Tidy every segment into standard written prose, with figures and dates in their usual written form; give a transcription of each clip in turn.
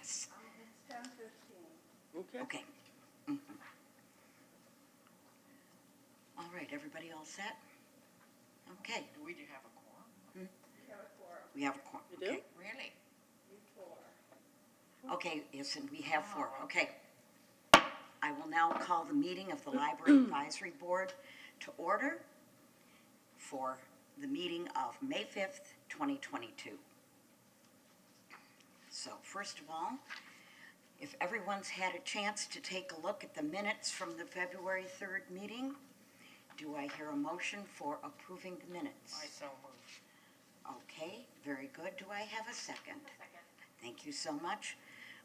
Yes. It's 10:15. Okay. Okay. All right, everybody all set? Okay. Do we have a quorum? You have a quorum. We have a quorum. You do? Okay. Really? You four. Okay, yes, and we have four. Okay. I will now call the meeting of the Library Advisory Board to order for the meeting of May 5th, 2022. So first of all, if everyone's had a chance to take a look at the minutes from the February 3rd meeting, do I hear a motion for approving the minutes? I so move. Okay, very good. Do I have a second? Second. Thank you so much.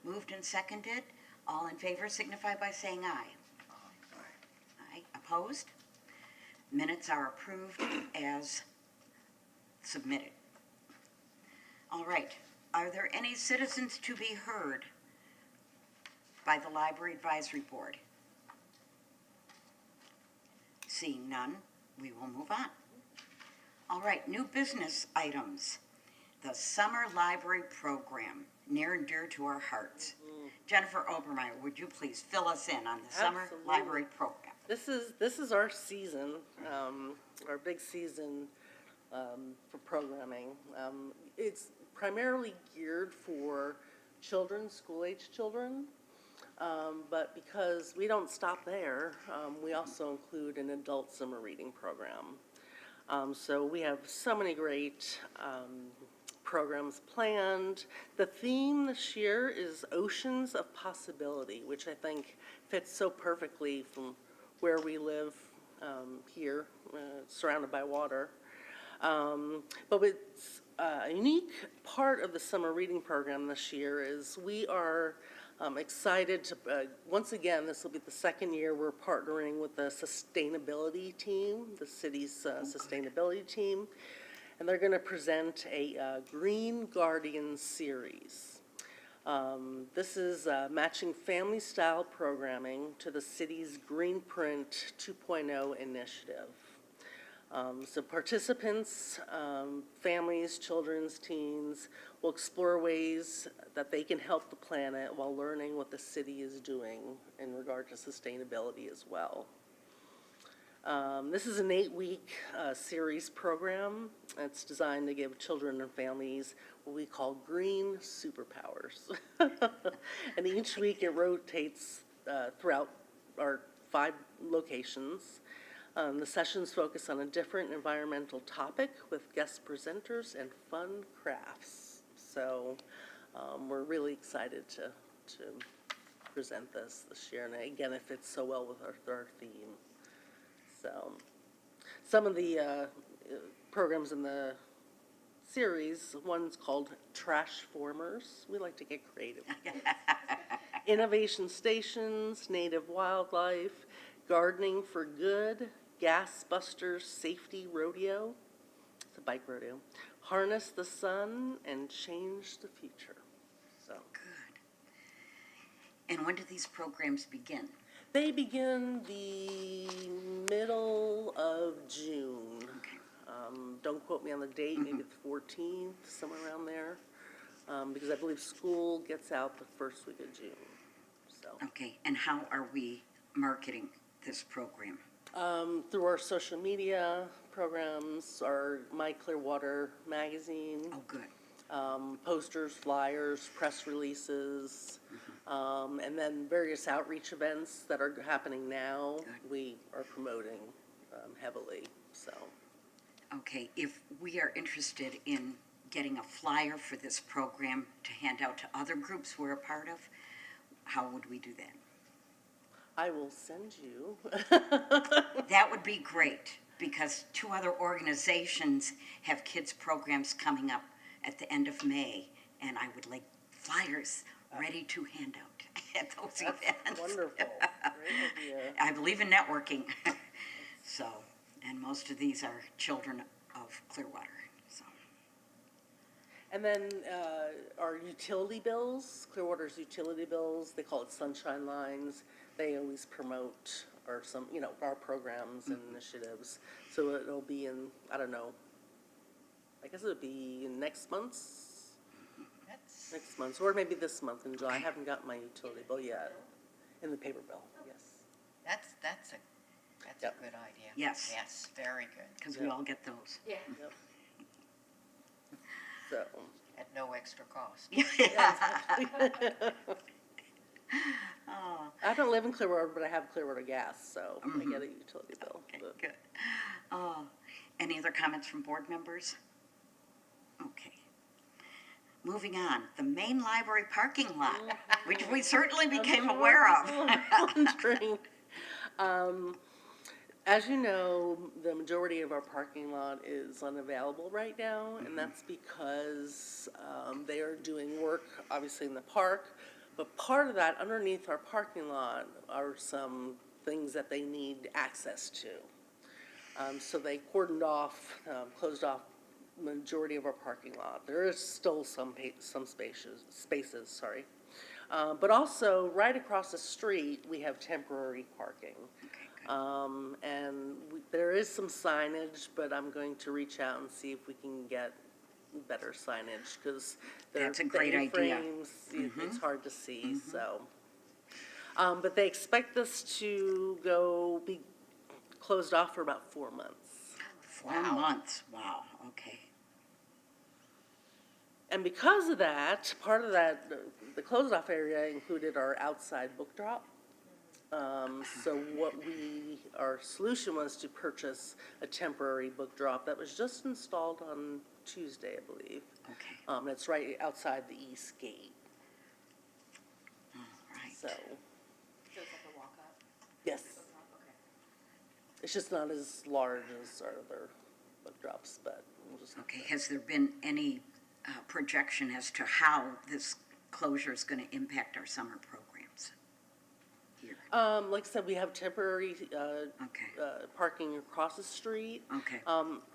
Moved and seconded. All in favor signify by saying aye. Aye. Opposed? Minutes are approved as submitted. All right. Are there any citizens to be heard by the Library Advisory Board? Seeing none, we will move on. All right, new business items. The Summer Library Program, near and dear to our hearts. Jennifer Obermeyer, would you please fill us in on the Summer Absolutely. Library Program? This is our season, our big season for programming. It's primarily geared for children, school-age children, but because we don't stop there, we also include an adult summer reading program. So we have so many great programs planned. The theme this year is Oceans of Possibility, which I think fits so perfectly from where we live here, surrounded by water. But it's a unique part of the summer reading program this year is we are excited to, once again, this will be the second year we're partnering with the sustainability team, the city's sustainability team, and they're going to present a Green Guardian series. This is matching family-style programming to the city's Green Print 2.0 initiative. So participants, families, children's, teens will explore ways that they can help the planet while learning what the city is doing in regard to sustainability as well. This is an 8-week series program. It's designed to give children and families what we call green superpowers. And each week it rotates throughout our 5 locations. The sessions focus on a different environmental topic with guest presenters and fun crafts. So we're really excited to present this year. And again, it fits so well with our theme. So some of the programs in the series, one's called Trash Formers. We like to get creative. Innovation Stations, Native Wildlife, Gardening for Good, Gas Busters Safety Rodeo, it's a bike rodeo, Harness the Sun, and Change the Future. So Good. And when do these programs begin? they begin the middle of June. Okay. Don't quote me on the date, maybe the 14th, somewhere around there, because I believe school gets out the first week of June. So Okay, and how are we marketing this program? through our social media programs, our My Clearwater magazine, Oh, good. posters, flyers, press releases, and then various outreach events that are happening now, Good. we are promoting heavily, so. Okay, if we are interested in getting a flyer for this program to hand out to other groups we're a part of, how would we do that? I will send you. That would be great, because 2 other organizations have kids' programs coming up at the end of May, and I would like flyers ready to hand out at those events. That's wonderful. Great idea. I believe in networking. So, and most of these are children of Clearwater, so. And then our utility bills, Clearwater's utility bills, they call it Sunshine Lines. They always promote our programs and initiatives. So it'll be in, I don't know, I guess it'll be in next month's That's, next month, or maybe this month in July. I haven't got my utility bill yet. In the paper bill, yes. that's a Yep. good idea. Yes. Yes, very good. Because we all get those. Yeah. Yep. So, At no extra cost. Oh, I don't live in Clearwater, but I have Clearwater gas, so I get a utility bill. okay, But- good. Oh, any other comments from board members? Okay. Moving on, the main library parking lot, which we certainly became aware of. Wondering. As you know, the majority of our parking lot is unavailable right now, and that's because they are doing work, obviously, in the park. But part of that, underneath our parking lot, are some things that they need access to. So they cordoned off, closed off majority of our parking lot. There is still some spaces, sorry. But also, right across the street, we have temporary parking. And there is some signage, but I'm going to reach out and see if we can get better signage, because That's a great idea. It's hard to see, so. But they expect this to be closed off for about 4 months. 4 months, wow, okay. And because of that, part of that, the closed off area included our outside book drop. So our solution was to purchase a temporary book drop that was just installed on Tuesday, I believe. Okay, It's right outside the east gate, all right. so, So it's like a walk-up? yes. Okay. It's just not as large as our other book drops, but we'll just. Okay, has there been any projection as to how this closure is going to impact our summer programs here? Like I said, we have temporary, Okay, parking across the street. okay.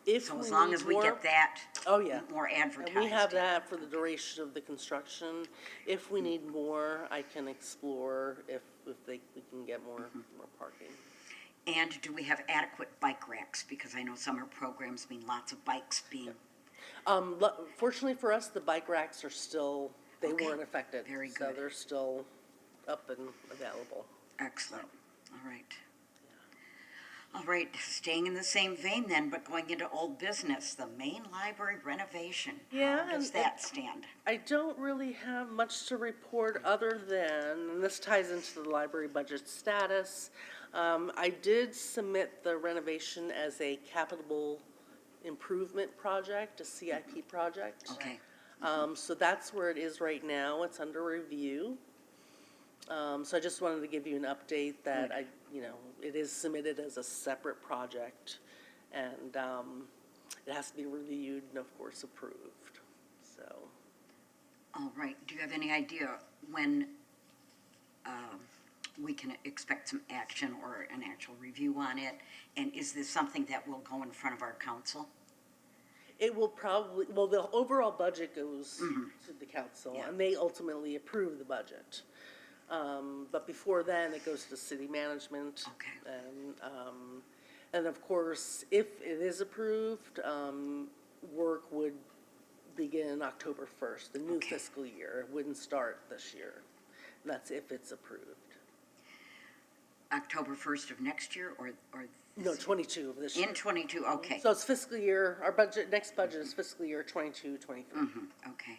If So we as long need as we more- get that Oh, yeah. more advertised. And we have that for the duration of the construction. If we need more, I can explore if we can get more parking. And do we have adequate bike racks? Because I know summer programs mean lots of bikes being, Fortunately for us, the bike racks are still, they Okay. weren't affected. Very So good. they're still up and available. excellent, all right. All right, staying in the same vein then, but going into old business, the main library renovation. Yeah, How does and that stand? I don't really have much to report other than, and this ties into the library budget status. I did submit the renovation as a capital improvement project, a CIP project. Okay, So that's where it is right now. It's under review. So I just wanted to give you an update that it is submitted as a separate project, and it has to be reviewed and of course approved, so. all right. Do you have any idea when we can expect some action or an actual review on it? And is this something that will go in front of our council? It will probably, well, the overall budget goes to the council, Yeah. and they ultimately approve the budget. But before then, it goes to city management. Okay. And of course, if it is approved, work would begin October 1st, the new Okay. fiscal year. It wouldn't start this year. And that's if it's approved. October 1st of next year or No, 22 of this year. in 22? Okay, So it's fiscal year, our budget, next budget is fiscal year 22, 23. okay.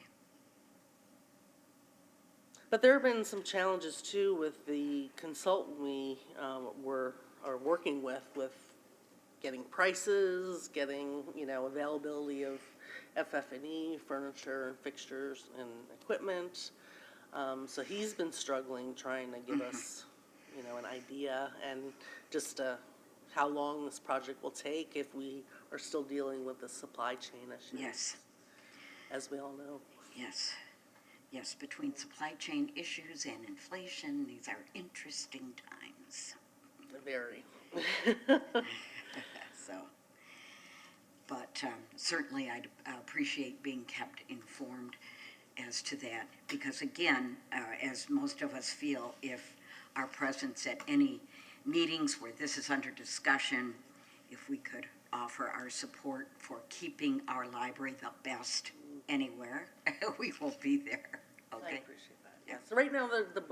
But there have been some challenges too with the consultant we are working with getting prices, getting, availability of FF&E, furniture and fixtures and equipment. So he's been struggling trying to give us, an idea and just how long this project will take if we are still dealing with the supply chain issues. Yes, As we all know. yes. Yes, between supply chain issues and inflation, these are interesting times. Very. So, but certainly I'd appreciate being kept informed as to that, because again, as most of us feel, if our presence at any meetings where this is under discussion, if we could offer our support for keeping our library the best anywhere, we will be there, I okay? appreciate that, yeah. So right now,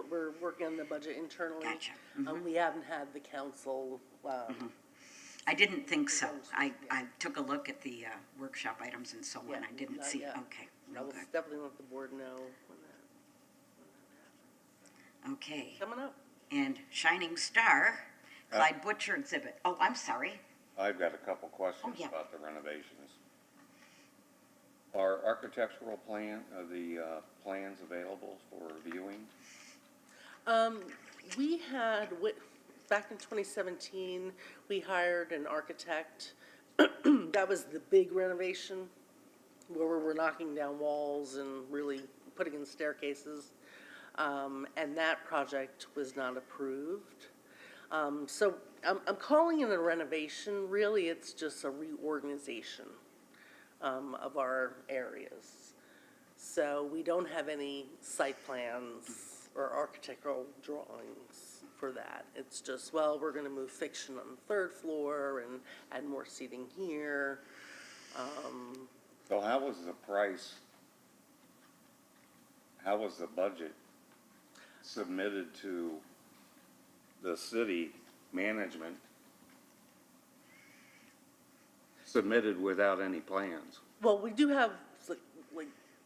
we're working on the budget internally. Gotcha. We haven't had the council, I didn't think so. I took a look at the workshop items and so on. Yeah, I didn't not see, yet. okay, I real will good. definitely let the board know when that Okay, happens. Coming up. and Shining Star, Clyde Butcher exhibit. Oh, I'm sorry. I've got a couple questions yeah. about the renovations. Are architectural plans available for viewing? We had, back in 2017, we hired an architect. That was the big renovation where we were knocking down walls and really putting in staircases. And that project was not approved. So I'm calling it a renovation. Really, it's just a reorganization of our areas. So we don't have any site plans or architectural drawings for that. It's just, well, we're gonna move fiction on the third floor and add more seating here. So how was the budget submitted to the city management? Submitted without any plans? Well, we do have like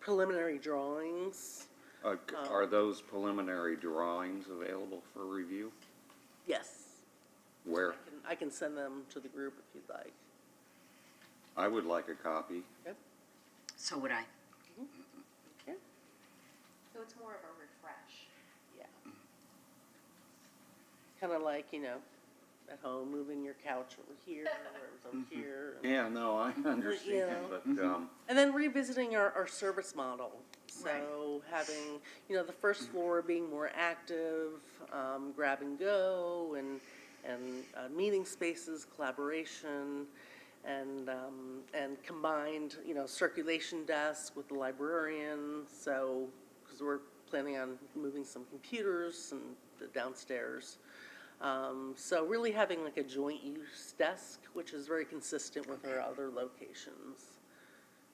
preliminary drawings. Are those preliminary drawings available for review? Yes. Where? I can send them to the group if you'd like. I would like a copy. Yep. So would I. Okay. So it's more of a refresh. Yeah. Kind of like, at home, moving your couch over here, or it was over here. Yeah, no, I understand, but, And then revisiting our service model. So having, the first floor being more active, grab and go, and meeting spaces, collaboration, and combined, circulation desk with the librarian. So, because we're planning on moving some computers and the downstairs. So really having like a joint use desk, which is very consistent with our other locations.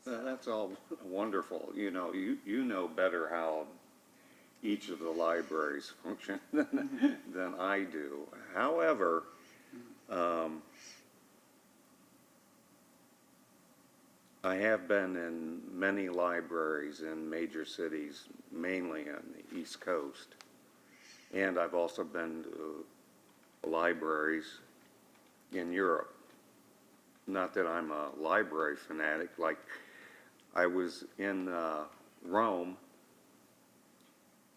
that's all wonderful. You know better how each of the libraries function than I do. However, I have been in many libraries in major cities, mainly on the East Coast. And I've also been to libraries in Europe. Not that I'm a library fanatic, like I was in Rome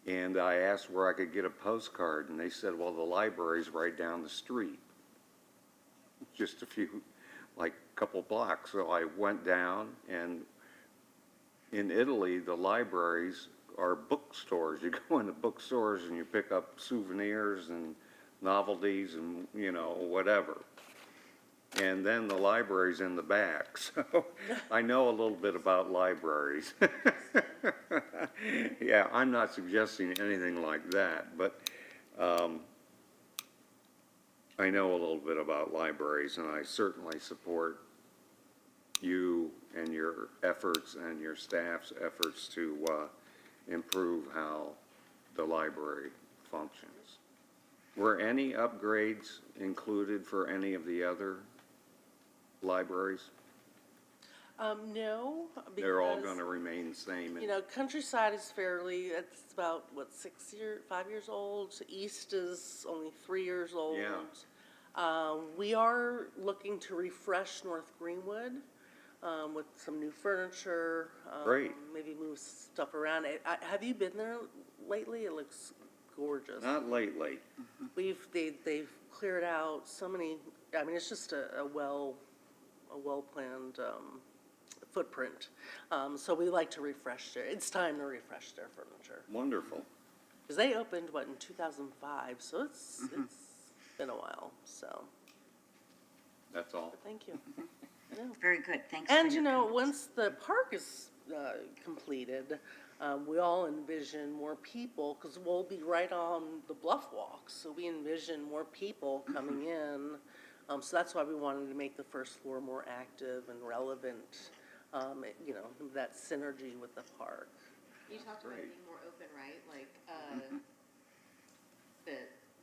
and I asked where I could get a postcard and they said, well, the library's right down the street. Just like a couple blocks. So I went down, and in Italy, the libraries are bookstores. You go into bookstores and you pick up souvenirs and novelties and, whatever. And then the library's in the back. So I know a little bit about libraries. Yeah, I'm not suggesting anything like that, but I know a little bit about libraries, and I certainly support you and your efforts and your staff's efforts to improve how the library functions. Were any upgrades included for any of the other libraries? No, because. They're all going to remain the same? Countryside is it's about, 5 years old. East is only 3 years old. Yeah. We are looking to refresh North Greenwood with some new furniture. Great. Maybe move stuff around. Have you been there lately? It looks gorgeous. Not lately. They've cleared out so many. I mean, it's just a well-planned footprint. So we like to refresh it's time to refresh their furniture. Wonderful. Because they opened, in 2005, so it's been a while, so, That's all. but thank you. Yeah. Very good, thanks for And, your comments. once the park is completed, we all envision more people, because we'll be right on the bluff walk, so we envision more people coming in. So that's why we wanted to make the first floor more active and relevant you know, that synergy with the park. You talked about it being more open, right? Like, the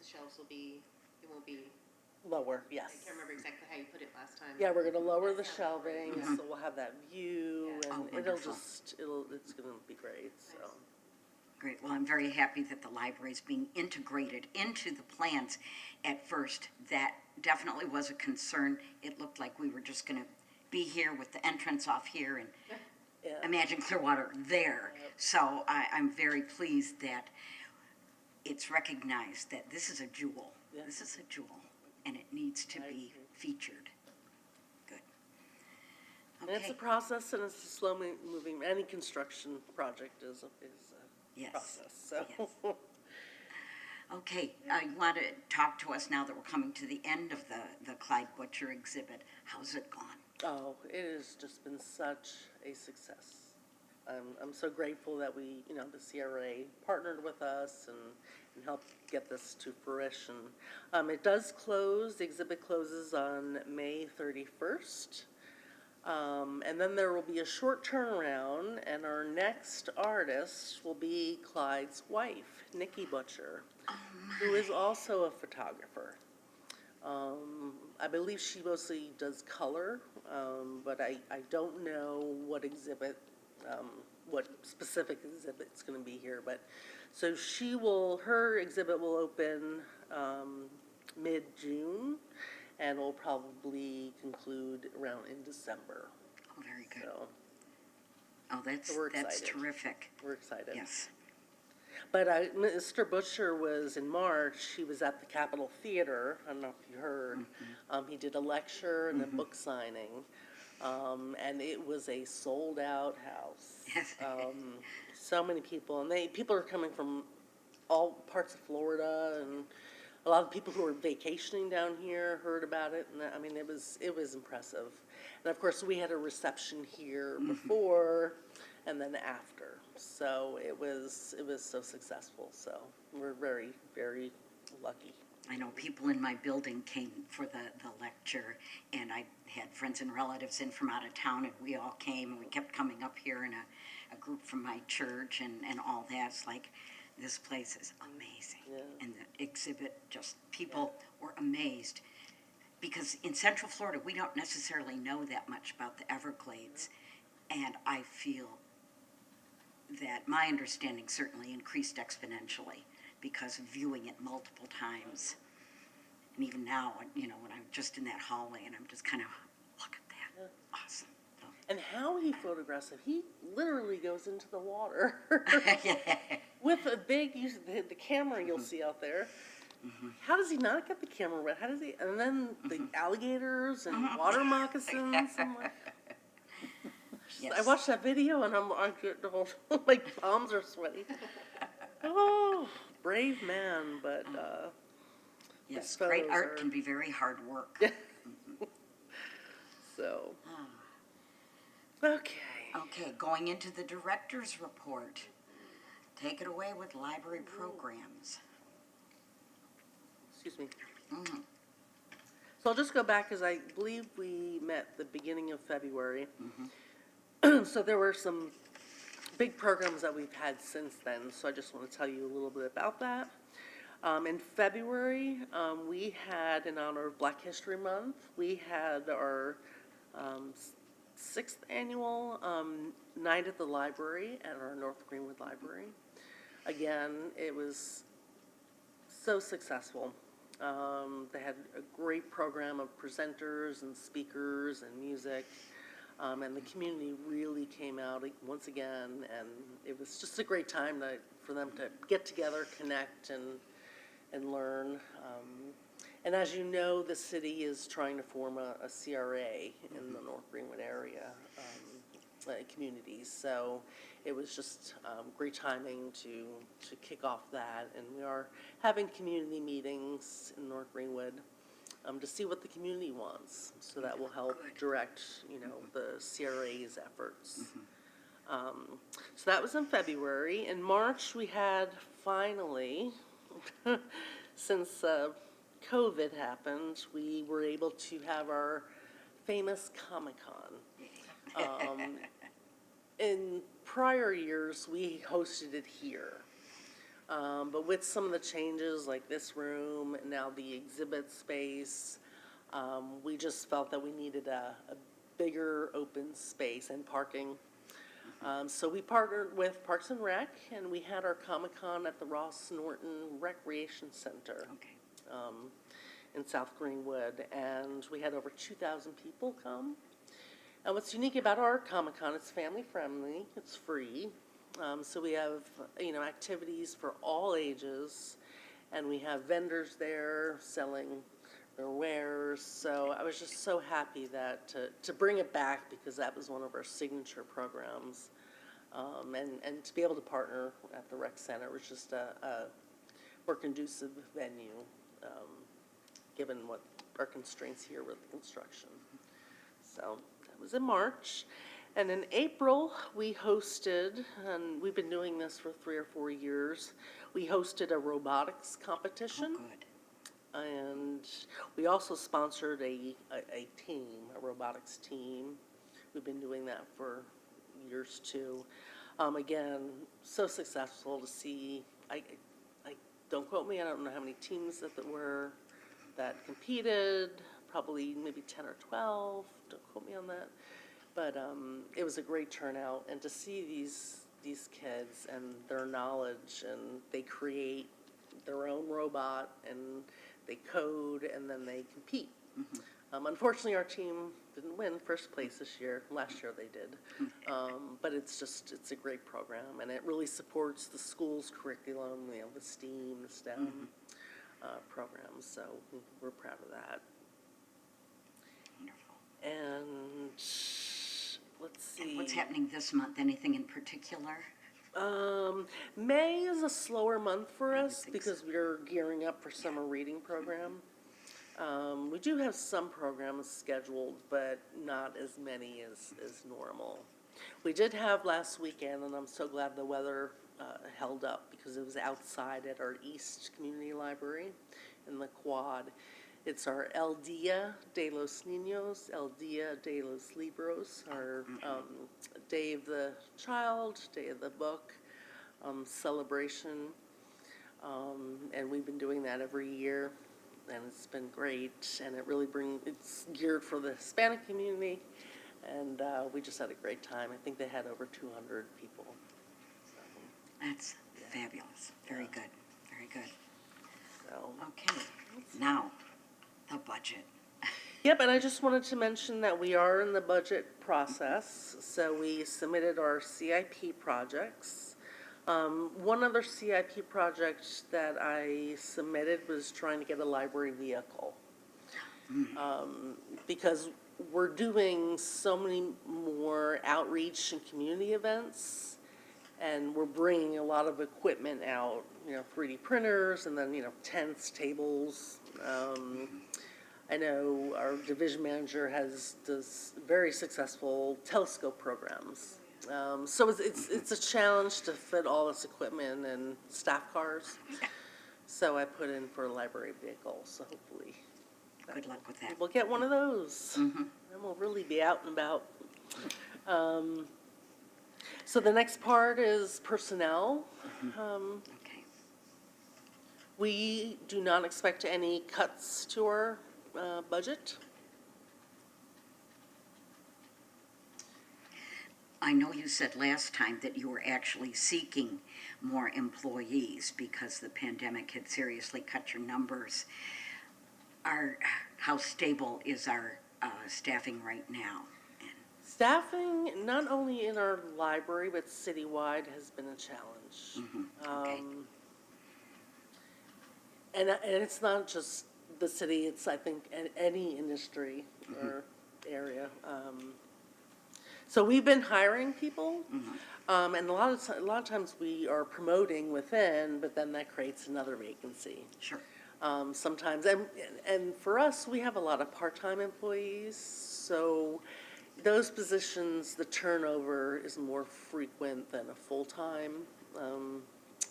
shelves will be, it won't be, Lower, I yes. can't remember exactly how you put it last time. Yeah, we're gonna lower the That sounds great. shelving, so we'll have that view, Yeah. and Oh, it'll wonderful. just, it's gonna be great, so. Nice. Great, well, I'm very happy that the library is being integrated into the plans. At first, that definitely was a concern. It looked like we were just gonna be here with the entrance off here and Yeah. imagine Clearwater there. Yep. So I'm very pleased that it's recognized that this is a jewel. Yeah. This is a jewel, and it needs to I be agree. featured. Good. And it's Okay. a process, and it's a slow moving, any construction project is a Yes. process, so. Yes. Okay, you want to talk to us now that we're coming to the end of the Clyde Butcher exhibit. How's it gone? Oh, it has just been such a success. I'm so grateful that we, you know, the CRA partnered with us and helped get this to fruition. It does close, the exhibit closes on May 31st. And then there will be a short turnaround, and our next artist will be Clyde's wife, Nikki Butcher, who is also a photographer. I believe she mostly does color, but I don't know what exhibit, what specific exhibit's gonna be here, but, so her exhibit will open, mid-June, and will probably conclude around in December, Oh, very good. so Oh, that's we're excited. terrific. we're excited. Yes. But Mr. Butcher was, in March, he was at the Capitol Theater, I don't know if you heard. He did a lecture and a book signing, and it was a sold-out house. Yes. So many people, and people are coming from all parts of Florida, and a lot of people who were vacationing down here heard about it, and I mean, it was impressive. And of course, we had a reception here before and then after, so it was so successful, so we're very, very lucky. I know people in my building came for the lecture, and I had friends and relatives in from out of town, and we all came, and we kept coming up here in a group from my church and all that. It's like, this place is amazing. Yeah. And the exhibit, just, people were amazed. Because in Central Florida, we don't necessarily know that much about the Everglades. And I feel that my understanding certainly increased exponentially because of viewing it multiple times. And even now, you know, when I'm just in that hallway and I'm just kind of, look at that, awesome. So, And how he photographs it, he literally goes into the water yeah. with a big, the camera you'll see out there. How does he not get the camera wet? How does he, and then the alligators and water moccasins, I'm like, Yes. I watched that video and my palms are sweaty. Oh, brave man, but, Yes, his great photos art are- can be very hard work. so. Okay. Okay, going into the director's report. Take it away with library programs. Excuse me. Mhm. So I'll just go back, because I believe we met the beginning of February. So there were some big programs that we've had since then, so I just want to tell you a little bit about that. In February, we had, in honor of Black History Month, we had our 6th annual Night at the Library at our North Greenwood Library. Again, it was so successful. They had a great program of presenters and speakers and music, and the community really came out once again, and it was just a great time for them to get together, connect, and learn. And as you know, the city is trying to form a CRA in the North Greenwood area communities, so it was just great timing to kick off that, and we are having community meetings in North Greenwood to see what the community wants, so that will help direct, you know, the CRA's efforts. So that was in February. In March, we had finally, since COVID happened, we were able to have our famous Comic-Con. In prior years, we hosted it here. But with some of the changes, like this room, and now the exhibit space, we just felt that we needed a bigger open space and parking. So we partnered with Parks and Rec, and we had our Comic-Con at the Ross Norton Recreation Center. Okay. In South Greenwood, and we had over 2,000 people come. And what's unique about our Comic-Con, it's family friendly, it's free. So we have, activities for all ages, and we have vendors there selling their wares. So I was just so happy that to bring it back, because that was one of our signature programs. And to be able to partner at the rec center was just a more conducive venue, given what our constraints here with the construction. So that was in March. And in April, we hosted, and we've been doing this for 3 or 4 years, we hosted a robotics competition. Oh, good. And we also sponsored a team, a robotics team. We've been doing that for years too. Again, so successful to see. I don't quote me, I don't know how many teams that were that competed, probably maybe 10 or 12, don't quote me on that. But it was a great turnout, and to see these kids and their knowledge, and they create their own robot, and they code, and then they compete. Unfortunately, our team didn't win first place this year. Last year they did. But it's a great program, and it really supports the school's curriculum, the STEAM, the STEM programs. So we're proud of that. Wonderful. And let's see. What's happening this month? Anything in particular? May is a slower month for I would us think because we're gearing up for summer reading program. We do have some programs scheduled, but not as many as normal. We did have last weekend, and I'm so glad the weather held up, because it was outside at our East Community Library in the Quad. It's our El Dia de los Niños, El Dia de los Libros, our Day of the Child, Day of the Book celebration. And we've been doing that every year, and it's been great. And it's geared for the Hispanic community, and we just had a great time. I think they had over 200 people. So, That's fabulous. Very good. Very good. so. Okay. Now, the budget. Yep, and I just wanted to mention that we are in the budget process. So we submitted our CIP projects. One other CIP project that I submitted was trying to get a library vehicle. Because we're doing so many more outreach and community events, and we're bringing a lot of equipment out, 3D printers, and then, tents, tables. I know our division manager does very successful telescope programs. So it's a challenge to fit all this equipment and staff cars. So I put in for a library vehicle, so hopefully. Good luck with that. We'll get one of those, and we'll really be out and about. So the next part is personnel. Okay. We do not expect any cuts to our budget. I know you said last time that you were actually seeking more employees because the pandemic had seriously cut your numbers. How stable is our staffing right now? Staffing, not only in our library, but citywide, has been a challenge. Okay. And it's not just the city, it's, I think, any industry or area. So we've been hiring people, and a lot of times we are promoting within, but then that creates another vacancy. Sure. Sometimes, and for us, we have a lot of part-time employees, so those positions, the turnover is more frequent than a full-time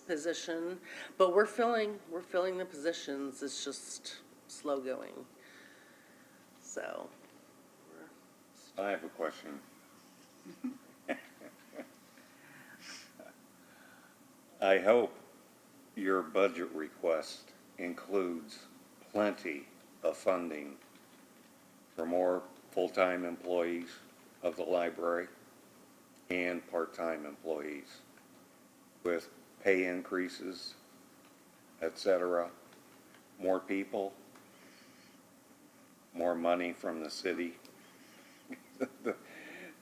position. But we're filling the positions. It's just slow going. So. I have a question. I hope your budget request includes plenty of funding for more full-time employees of the library and part-time employees with pay increases, et cetera, more people, more money from the city.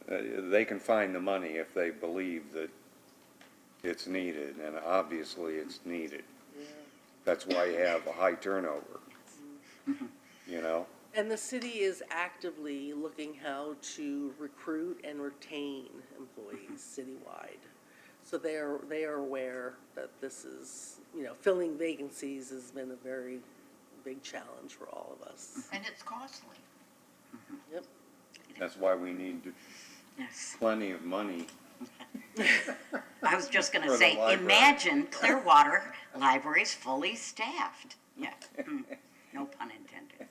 They can find the money if they believe that it's needed, and obviously it's needed. That's why you have a high turnover, you know? And the city is actively looking how to recruit and retain employees citywide. So they are aware that this is, filling vacancies has been a very big challenge for all of us. And it's costly. Yep. That's why we need Yes. plenty of money. I was just gonna For the say, library. imagine Clearwater Library's fully staffed. Yeah, no pun intended.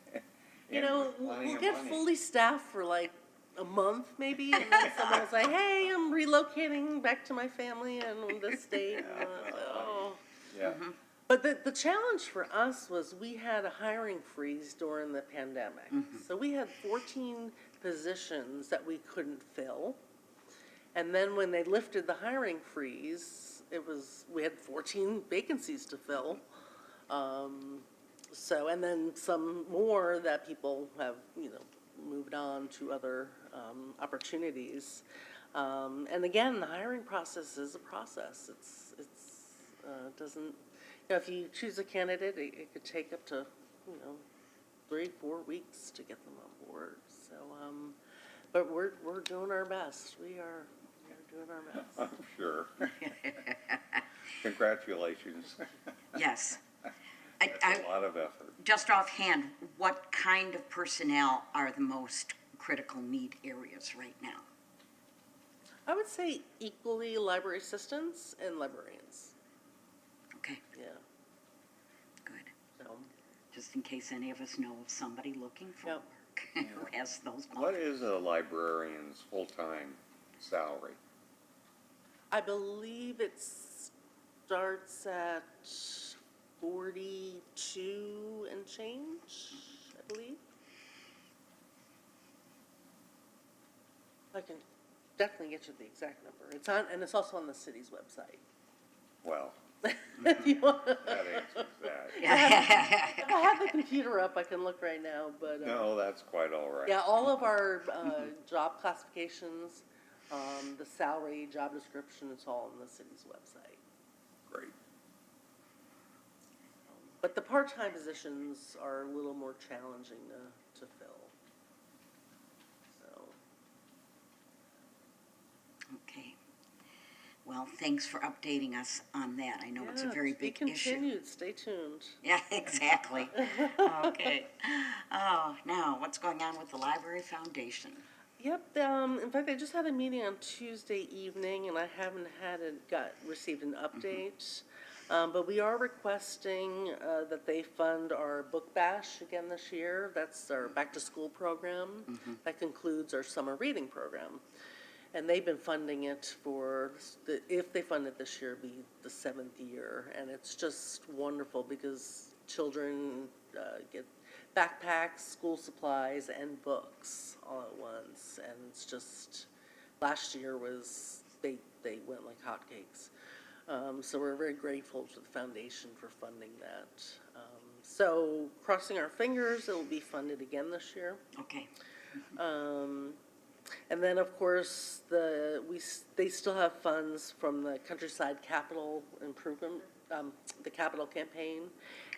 Plenty We'll of get money. fully staffed for like a month maybe, and then someone will say, hey, I'm relocating back to my family and on this date. And I'm like, oh. Yeah, But the challenge for us was we had a hiring freeze during the pandemic. So we had 14 positions that we couldn't fill. And then when they lifted the hiring freeze, we had 14 vacancies to fill. And then some more that people have, moved on to other opportunities. And again, the hiring process is a process. It doesn't, if you choose a candidate, it could take up to, 3-4 weeks to get them on board. So, but we're doing our best. We are doing our best. I'm sure. Congratulations. Yes. That's a lot of effort. Just offhand, what kind of personnel are the most critical need areas right now? I would say equally library assistants and librarians. Okay, Yeah. good. So, Just in case any of us know of somebody looking for Yep. work who has those What qualifications. is a librarian's full-time salary? I believe it starts at 42 and change, I believe. I can definitely get you the exact number. It's also on the city's website. Well, If you want. that answers that. If I have the computer up, I can look right now, but. No, that's quite all right. Yeah, all of our job classifications, the salary, job description, it's all on the city's website. Great. But the part-time positions are a little more challenging to fill. So, Okay. Well, thanks for updating us on that. I know it's a yeah, very to be big issue. continued. Stay tuned. Yeah, exactly. Okay. Oh, now, what's going on with the Library Foundation? Yep. In fact, I just had a meeting on Tuesday evening, and I haven't received an update. But we are requesting that they fund our book bash again this year. That's our back-to-school program. That concludes our summer reading program. And they've been funding it if they fund it this year, it'll be the 7th year. And it's just wonderful because children get backpacks, school supplies, and books all at once. And it's just, last year they went like hotcakes. So we're very grateful to the foundation for funding that. So crossing our fingers, it will be funded again this year. Okay. And then, of course, they still have funds from the Countryside Capital Improvement, the capital campaign,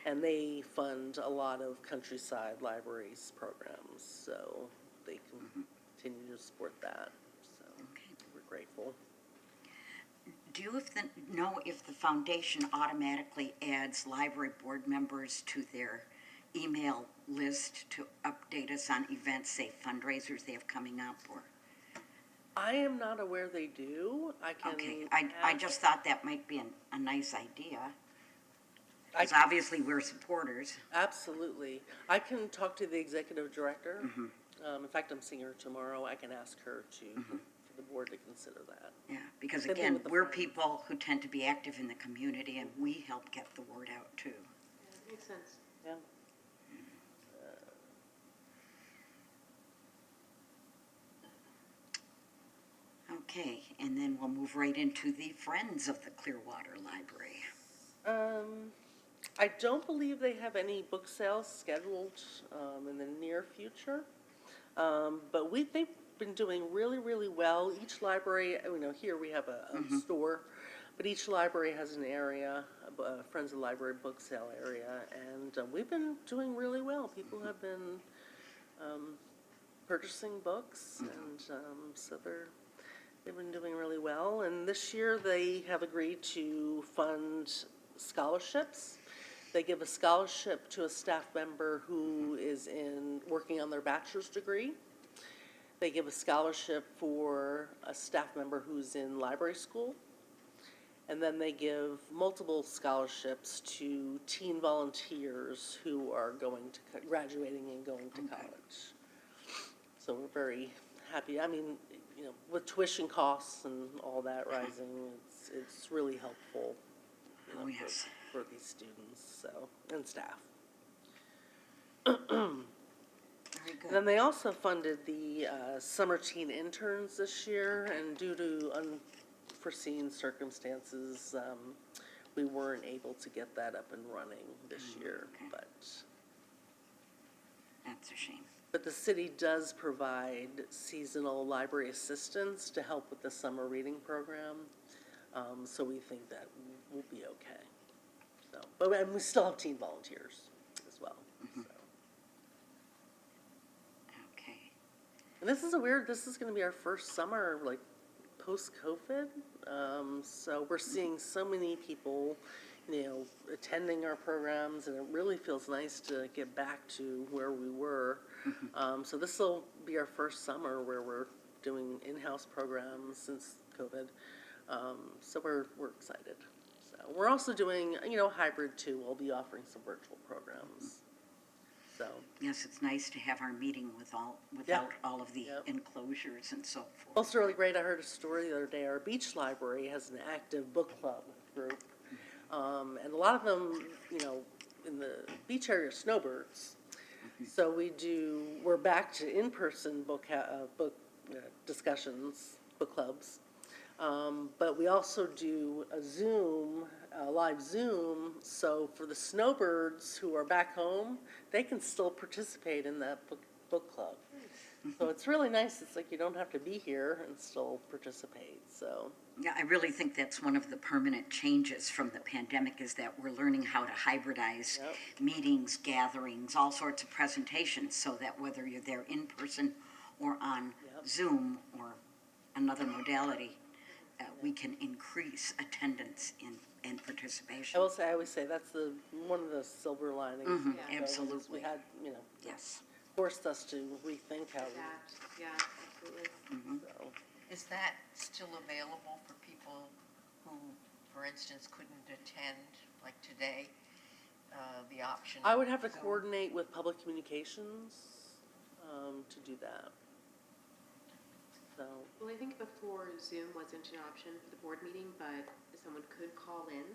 and they fund a lot of countryside libraries programs, so they can continue to support that. So Okay. we're grateful. Do you know if the foundation automatically adds library board members to their email list to update us on events, say fundraisers they have coming up, or? I am not aware they do. I can. Okay, I ask. just thought that might be a nice idea, I because obviously we're supporters. Absolutely. I can talk to the executive director. In fact, I'm seeing her tomorrow. I can ask her to the board to consider that. Yeah, because Same thing again, with the we're friends. people who tend to be active in the community, and we help get the word out too. Yeah, makes sense. Yeah. Okay, and then we'll move right into the Friends of the Clearwater Library. I don't believe they have any book sales scheduled in the near future. But they've been doing really, really well. Each library, here we have a store, but each library has an area, a Friends of the Library book sale area, and we've been doing really well. People have been purchasing books, and so they've been doing really well. And this year they have agreed to fund scholarships. They give a scholarship to a staff member who is working on their bachelor's degree. They give a scholarship for a staff member who's in library school. And then they give multiple scholarships to teen volunteers who are graduating and going to college. So we're very happy. I mean, with tuition costs and all that rising, it's really helpful. Oh, yes. For these students, and staff. Very And good. then they also funded the summer teen interns this year, and due to unforeseen circumstances, we weren't able to get that up and running this year. okay. That's a shame. But the city does provide seasonal library assistance to help with the summer reading program, so we think that we'll be okay. And we still have teen volunteers as well. So. Okay. And this is going to be our first summer, like, post-COVID. So we're seeing so many people, attending our programs, and it really feels nice to get back to where we were. So this will be our first summer where we're doing in-house programs since COVID. So we're excited. So we're also doing, hybrid too. We'll be offering some virtual programs. So. Yes, it's nice to have our meeting without all of the Yep. enclosures and so forth. Also really great, I heard a story the other day, our beach library has an active book club group. And a lot of them, in the beach area are snowbirds. So we're back to in-person book discussions, book clubs. But we also do a live Zoom, so for the snowbirds who are back home, they can still participate in that book club. So it's really nice, it's like you don't have to be here and still participate, so. Yeah, I really think that's one of the permanent changes from the pandemic, is that we're learning how to hybridize Yep. meetings, gatherings, all sorts of presentations, so that whether you're there in person or on Yep. Zoom or another modality, we can increase attendance and participation. I always say that's one of the silver linings. Mhm, of COVID is absolutely. We had, Yes. forced us to rethink how Adapt, yeah, absolutely. so. Is that still available for people who, for instance, couldn't attend, like today, the option? I would have to Zoom? coordinate with public communications, to do that. So, Well, I think before Zoom wasn't an option for the board meeting, but someone could call in,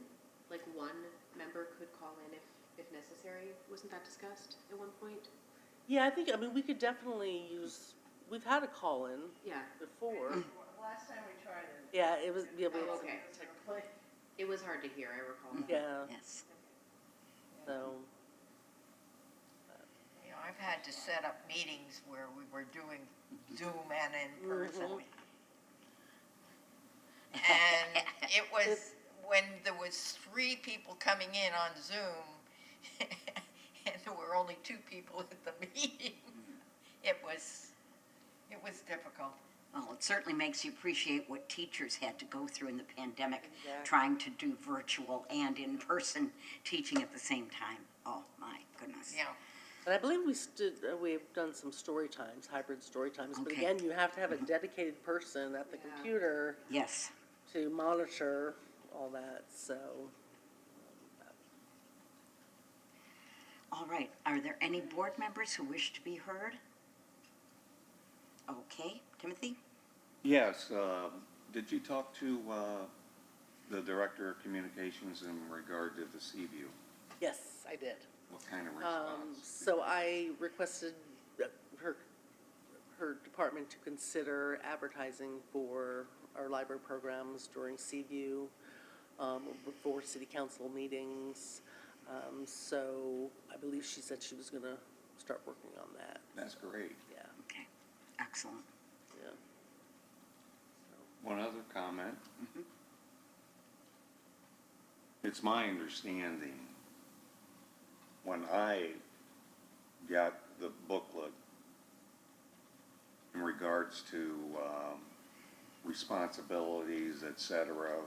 like one member could call in if necessary. Wasn't that discussed at one point? yeah, we could definitely we've had a call-in Yeah. before. Last time we tried it. Yeah, it was, we had Oh, some okay. technical, It was hard to hear, I recall. yeah, Yes. so, I've had to set up meetings where we were doing Zoom and in person. And it was, when there was 3 people coming in on Zoom, and there were only 2 people at the meeting, it was difficult. Well, it certainly makes you appreciate what teachers had to go through in the pandemic, Exactly. trying to do virtual and in-person teaching at the same time. Oh, my goodness. Yeah. and I believe we've done some story times, hybrid story times, but Okay. again, you have to have a dedicated person at the Yeah. computer Yes. to monitor all that, so. All right. Are there any board members who wish to be heard? Okay. Timothy? Yes, did you talk to the Director of Communications in regard to the Seaview? Yes, I did. What kind of response? So I requested her department to consider advertising for our library programs during Seaview, before city council meetings. So I believe she said she was gonna start working on that. That's great. Yeah, Okay, excellent. yeah. One other comment. It's my understanding, when I got the booklet in regards to responsibilities, et cetera,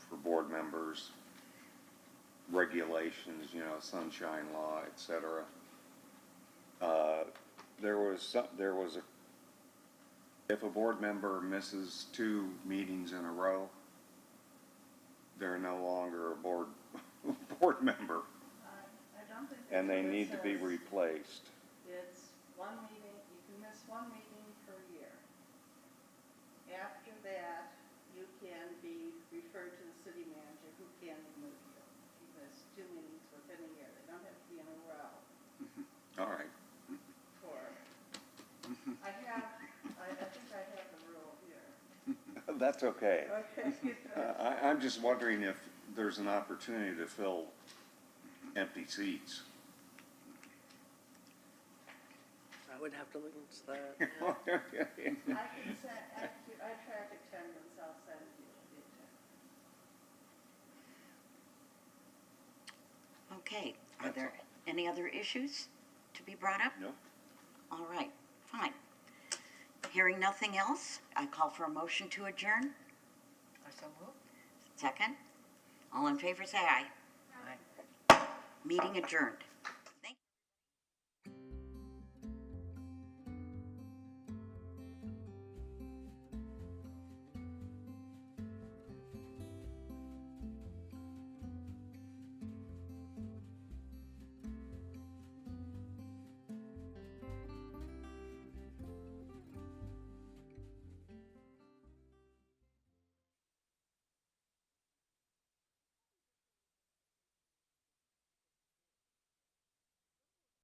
for board members, regulations, you know, sunshine law, et cetera, if a board member misses 2 meetings in a row, they're no longer a board member, I don't think. and they that's what it need to be says. replaced. It's one meeting, you can miss one meeting per year. After that, you can be referred to the city manager who can remove you. If you miss 2 meetings within a year, they don't have to be in a row All right. for, I think I have the rule here. That's okay. Okay. I'm just wondering if there's an opportunity to fill empty seats. I would have to look into that. Yeah. I can send, I track attendance, I'll send you the attendance. Okay, are That's there all. any other issues to be brought up? No? All right, fine. Hearing nothing else, I call for a motion to adjourn. I so moved. Second? All in favor, say aye. Aye. Meeting adjourned.